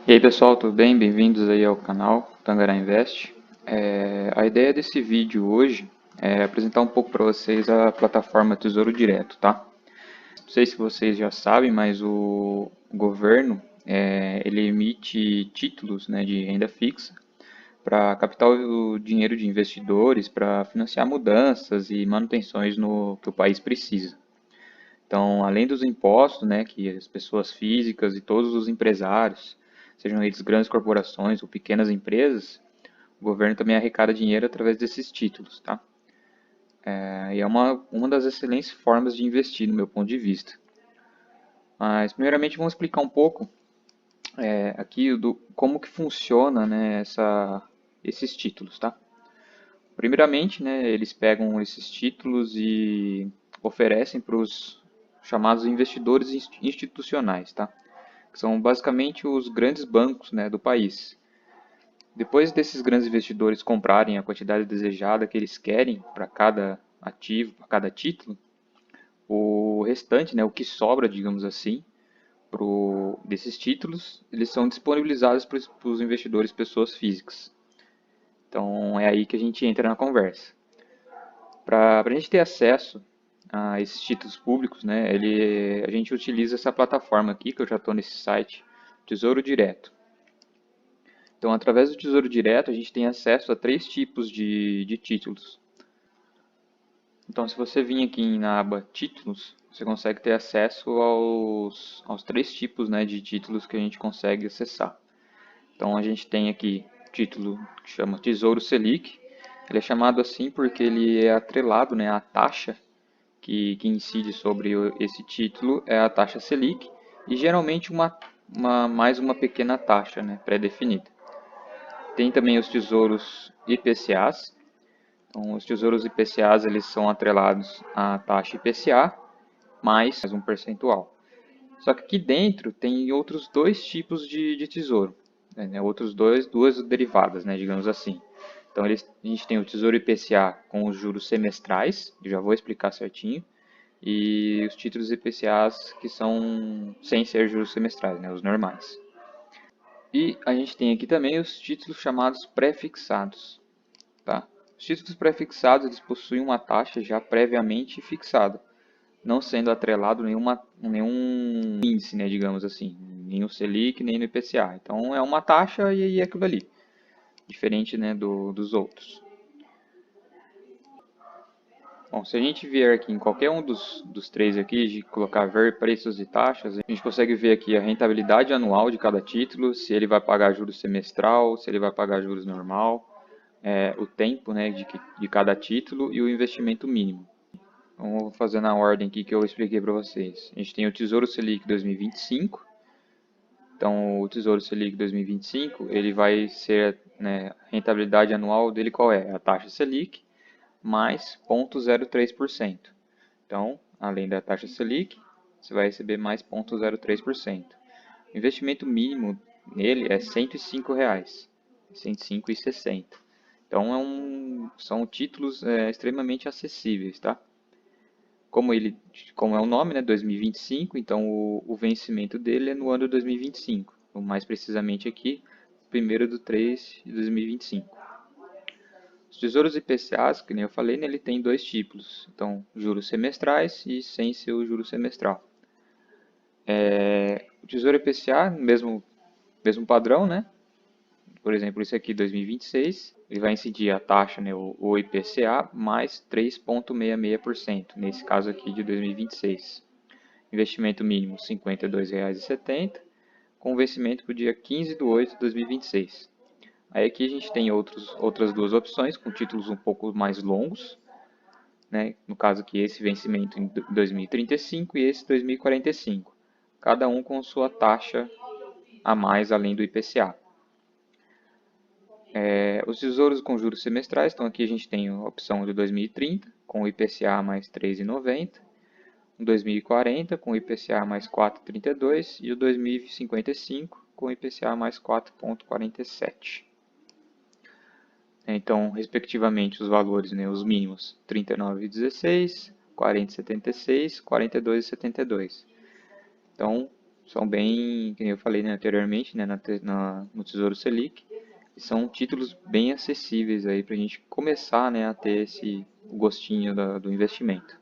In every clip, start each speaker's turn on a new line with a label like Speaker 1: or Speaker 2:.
Speaker 1: E aí pessoal, tudo bem? Bem-vindos aí ao canal Tangará Invest. A ideia desse vídeo hoje é apresentar um pouco para vocês a plataforma Tesouro Direto, tá? Não sei se vocês já sabem, mas o governo ele emite títulos, né, de renda fixa para captar o dinheiro de investidores para financiar mudanças e manutenções no que o país precisa. Então, além dos impostos, né, que as pessoas físicas e todos os empresários, sejam eles grandes corporações ou pequenas empresas, o governo também arrecada dinheiro através desses títulos, tá? E é uma das excelentes formas de investir, no meu ponto de vista. Mas, primeiramente, vamos explicar um pouco aqui do como que funciona, né, esses títulos, tá? Primeiramente, né, eles pegam esses títulos e oferecem para os chamados investidores institucionais, tá? Que são basicamente os grandes bancos, né, do país. Depois desses grandes investidores comprarem a quantidade desejada que eles querem para cada ativo, para cada título, o restante, né, o que sobra, digamos assim, desses títulos, eles são disponibilizados para os investidores pessoas físicas. Então é aí que a gente entra na conversa. Para a gente ter acesso a esses títulos públicos, né, a gente utiliza essa plataforma aqui, que eu já estou nesse site, Tesouro Direto. Então, através do Tesouro Direto, a gente tem acesso a três tipos de títulos. Então, se você vir aqui na aba Títulos, você consegue ter acesso aos três tipos, né, de títulos que a gente consegue acessar. Então, a gente tem aqui o título que chama Tesouro Selic. Ele é chamado assim porque ele é atrelado, né, à taxa que incide sobre esse título é a taxa Selic e geralmente mais uma pequena taxa, né, pré-definida. Tem também os tesouros IPCAs. Então, os tesouros IPCAs eles são atrelados à taxa IPCA mais um percentual. Só que aqui dentro tem outros dois tipos de tesouro, né? Duas derivadas, né, digamos assim. Então a gente tem o tesouro IPCA com os juros semestrais, eu já vou explicar certinho, e os títulos IPCAs que são sem ser juros semestrais, né, os normais. E a gente tem aqui também os títulos chamados pré-fixados. Tá? Os títulos pré-fixados eles possuem uma taxa já previamente fixada, não sendo atrelado nenhum índice, né, digamos assim, nem no Selic, nem no IPCA. Então é uma taxa e é aquilo ali, diferente, né, dos outros. Bom, se a gente vier aqui em qualquer um dos três aqui, de colocar ver preços e taxas, a gente consegue ver aqui a rentabilidade anual de cada título, se ele vai pagar juros semestral, se ele vai pagar juros normal, o tempo, né, de cada título e o investimento mínimo. Então, vou fazer na ordem aqui que eu expliquei para vocês. A gente tem o Tesouro Selic 2025. Então, o Tesouro Selic 2025, ele vai ser, né, a rentabilidade anual dele qual é? A taxa Selic mais 0,03%. Então, além da taxa Selic, você vai receber mais 0,03%. O investimento mínimo nele é R$ 105,00, R$ 105,60. Então, são títulos extremamente acessíveis, tá? Como é o nome, né, 2025, então o vencimento dele é no ano de 2025. Mais precisamente aqui, 1º de 3 de 2025. Os tesouros IPCAs, que nem eu falei, né, ele tem dois tipos. Então, juros semestrais e sem ser o juro semestral. O tesouro IPCA, mesmo padrão, né? Por exemplo, esse aqui 2026, ele vai incidir a taxa, né, o IPCA, mais 3,66%, nesse caso aqui de 2026. Investimento mínimo R$ 52,70, com vencimento para o dia 15/8/2026. Aí aqui a gente tem outras duas opções, com títulos um pouco mais longos, né? No caso aqui esse vencimento em 2035 e esse 2045, cada um com sua taxa a mais além do IPCA. Os tesouros com juros semestrais, então aqui a gente tem a opção de 2030, com o IPCA mais 3,90, o 2040 com o IPCA mais 4,32 e o 2055 com o IPCA mais 4,47. Então, respectivamente, os valores, né, os mínimos, 39,16, 40,76, 42,72. Então, são bem, como eu falei, né, anteriormente, né, no Tesouro Selic, e são títulos bem acessíveis aí para a gente começar, né, a ter esse gostinho do investimento.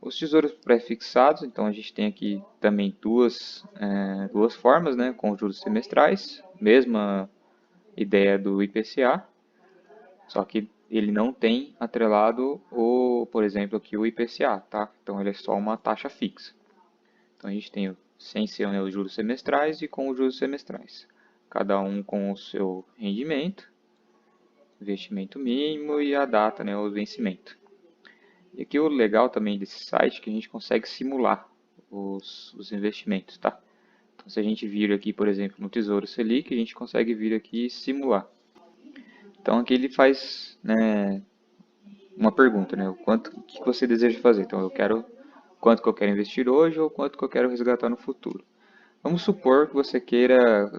Speaker 1: Os tesouros pré-fixados, então a gente tem aqui também duas formas, né, com juros semestrais, mesma ideia do IPCA, só que ele não tem atrelado por exemplo, aqui o IPCA, tá? Então ele é só uma taxa fixa. Então a gente tem sem ser, né, os juros semestrais e com os juros semestrais, cada um com o seu rendimento, investimento mínimo e a data, né, o vencimento. E aqui o legal também desse site é que a gente consegue simular os investimentos, tá? Então, se a gente vir aqui, por exemplo, no Tesouro Selic, a gente consegue vir aqui e simular. Então, aqui ele faz, né, uma pergunta, né? O que você deseja fazer? Então, eu quero quanto que eu quero investir hoje ou quanto que eu quero resgatar no futuro. Vamos supor que você queira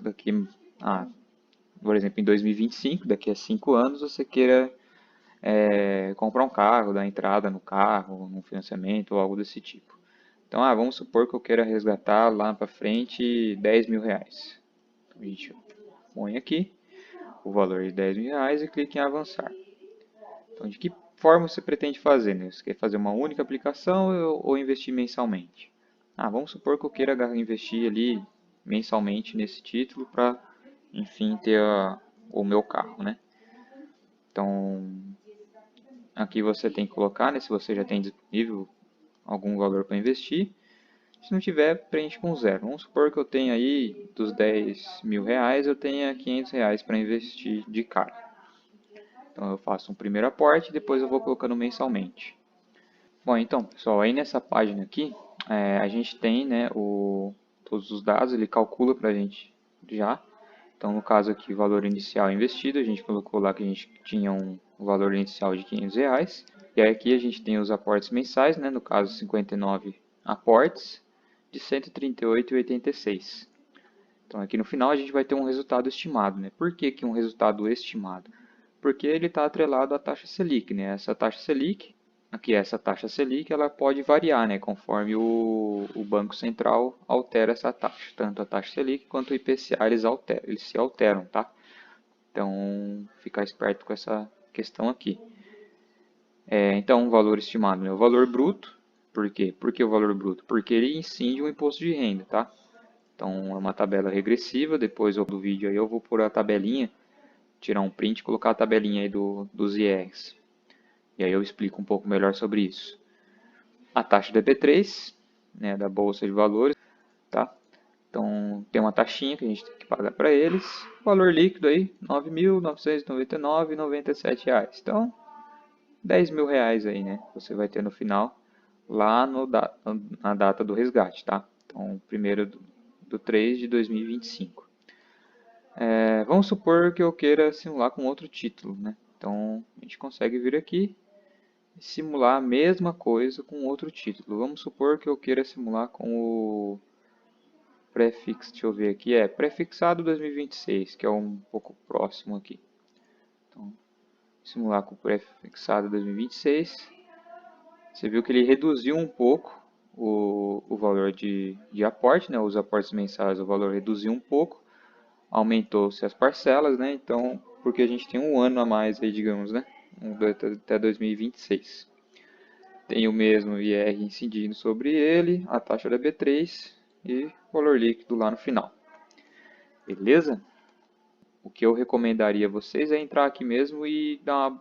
Speaker 1: por exemplo, em 2025, daqui a 5 anos, você queira comprar um carro, dar entrada no carro, num financiamento ou algo desse tipo. Então, vamos supor que eu queira resgatar lá para frente 10 mil reais. Então, a gente põe aqui o valor de 10 mil reais e clica em avançar. Então, de que forma você pretende fazer? Né? Você quer fazer uma única aplicação ou investir mensalmente? Vamos supor que eu queira investir ali mensalmente nesse título para, enfim, ter o meu carro, né? Então, aqui você tem que colocar, né, se você já tem disponível algum valor para investir. Se não tiver, preenche com zero. Vamos supor que eu tenha aí, dos 10 mil reais, eu tenha 500 reais para investir de cara. Então eu faço um primeiro aporte e depois eu vou colocando mensalmente. Bom, então, pessoal, aí nessa página aqui, a gente tem, né, todos os dados, ele calcula para a gente já. Então, no caso aqui, o valor inicial investido, a gente colocou lá que a gente tinha um valor inicial de 500 reais. E aí aqui a gente tem os aportes mensais, né, no caso 59 aportes, de 138,86. Então aqui no final a gente vai ter um resultado estimado, né? Por que que um resultado estimado? Porque ele está atrelado à taxa Selic, né? Essa taxa Selic, ela pode variar, né? Conforme o Banco Central altera essa taxa. Tanto a taxa Selic quanto o IPCA, eles se alteram, tá? Então, ficar esperto com essa questão aqui. Então, o valor estimado, né? O valor bruto. Por quê? Por que o valor bruto? Porque ele incide o imposto de renda, tá? Então, é uma tabela regressiva. Depois do vídeo aí eu vou pôr a tabelinha, tirar um print e colocar a tabelinha aí dos IRs. E aí eu explico um pouco melhor sobre isso. A taxa do EP3, né, da Bolsa de Valores, tá? Então, tem uma taxinha que a gente tem que pagar para eles. O valor líquido aí, R$ 9.999,97 reais. Então, 10 mil reais aí, né? Você vai ter no final, lá na data do resgate, tá? Então, 1º de 2025. Vamos supor que eu queira simular com outro título, né? Então, a gente consegue vir aqui e simular a mesma coisa com outro título. Vamos supor que eu queira simular com o prefixo, deixa eu ver aqui, prefixado 2026, que é um pouco próximo aqui. Então, simular com o prefixado 2026. Você viu que ele reduziu um pouco o valor de aporte, né? Os aportes mensais, o valor reduziu um pouco, aumentou-se as parcelas, né? Então, porque a gente tem um ano a mais aí, digamos, né? Até 2026. Tem o mesmo IR incidindo sobre ele, a taxa da B3 e o valor líquido lá no final. Beleza? O que eu recomendaria a vocês é entrar aqui mesmo e dar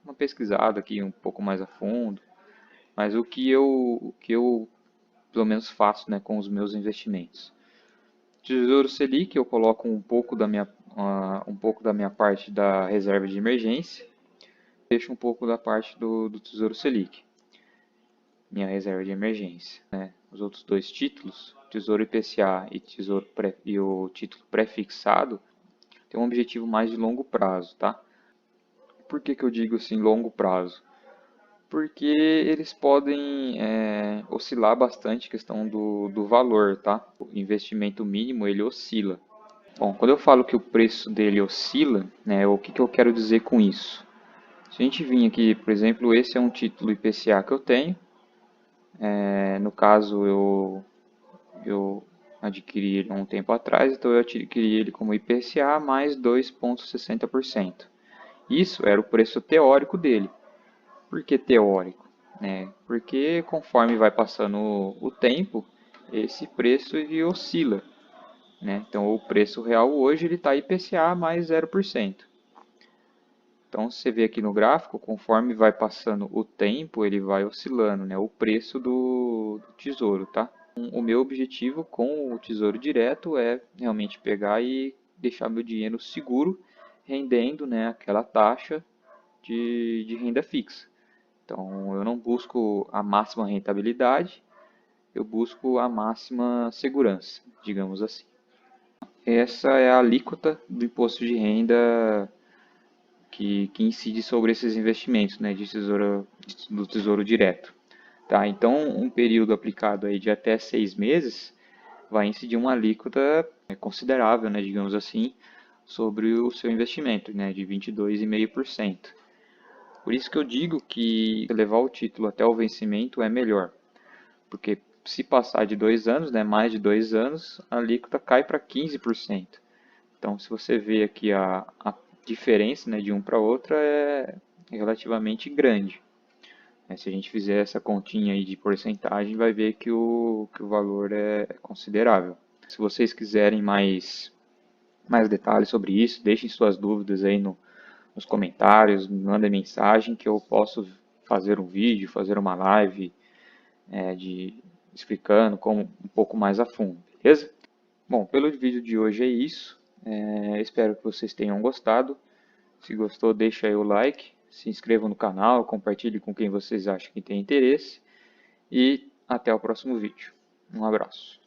Speaker 1: uma pesquisada aqui um pouco mais a fundo. Mas o que eu pelo menos faço, né, com os meus investimentos. Tesouro Selic, eu coloco um pouco da minha parte da reserva de emergência, deixo um pouco da parte do Tesouro Selic, minha reserva de emergência. Né? Os outros dois títulos, Tesouro IPCA e o título pré-fixado, tem um objetivo mais de longo prazo, tá? Por que que eu digo assim longo prazo? Porque eles podem oscilar bastante a questão do valor, tá? O investimento mínimo ele oscila. Bom, quando eu falo que o preço dele oscila, né, o que que eu quero dizer com isso? Se a gente vir aqui, por exemplo, esse é um título IPCA que eu tenho. No caso, eu eu adquiri ele há um tempo atrás, então eu adquiri ele como IPCA mais 2,60%. Isso era o preço teórico dele. Por que teórico? Porque conforme vai passando o tempo, esse preço ele oscila. Então o preço real hoje está IPCA mais 0%. Então você vê aqui no gráfico, conforme vai passando o tempo, ele vai oscilando, o preço do tesouro, tá? O meu objetivo com o Tesouro Direto é realmente pegar e deixar meu dinheiro seguro, rendendo, aquela taxa de renda fixa. Então eu não busco a máxima rentabilidade, eu busco a máxima segurança, digamos assim. Essa é a alíquota do imposto de renda que incide sobre esses investimentos, do Tesouro Direto. Tá? Então, um período aplicado aí de até 6 meses vai incidir uma alíquota considerável, digamos assim, sobre o seu investimento, de 22,5%. Por isso que eu digo que levar o título até o vencimento é melhor, porque se passar de 2 anos, mais de 2 anos, a alíquota cai para 15%. Então, se você vê aqui a diferença, de um para outro é relativamente grande. Se a gente fizer essa continha aí de porcentagem, vai ver que o valor é considerável. Se vocês quiserem mais detalhes sobre isso, deixem suas dúvidas aí nos comentários, me mandem mensagem que eu posso fazer um vídeo, fazer uma live explicando um pouco mais a fundo, beleza? Bom, pelo vídeo de hoje é isso. Espero que vocês tenham gostado. Se gostou, deixa aí o like, se inscreva no canal, compartilhe com quem vocês acham que tem interesse e até o próximo vídeo. Um abraço.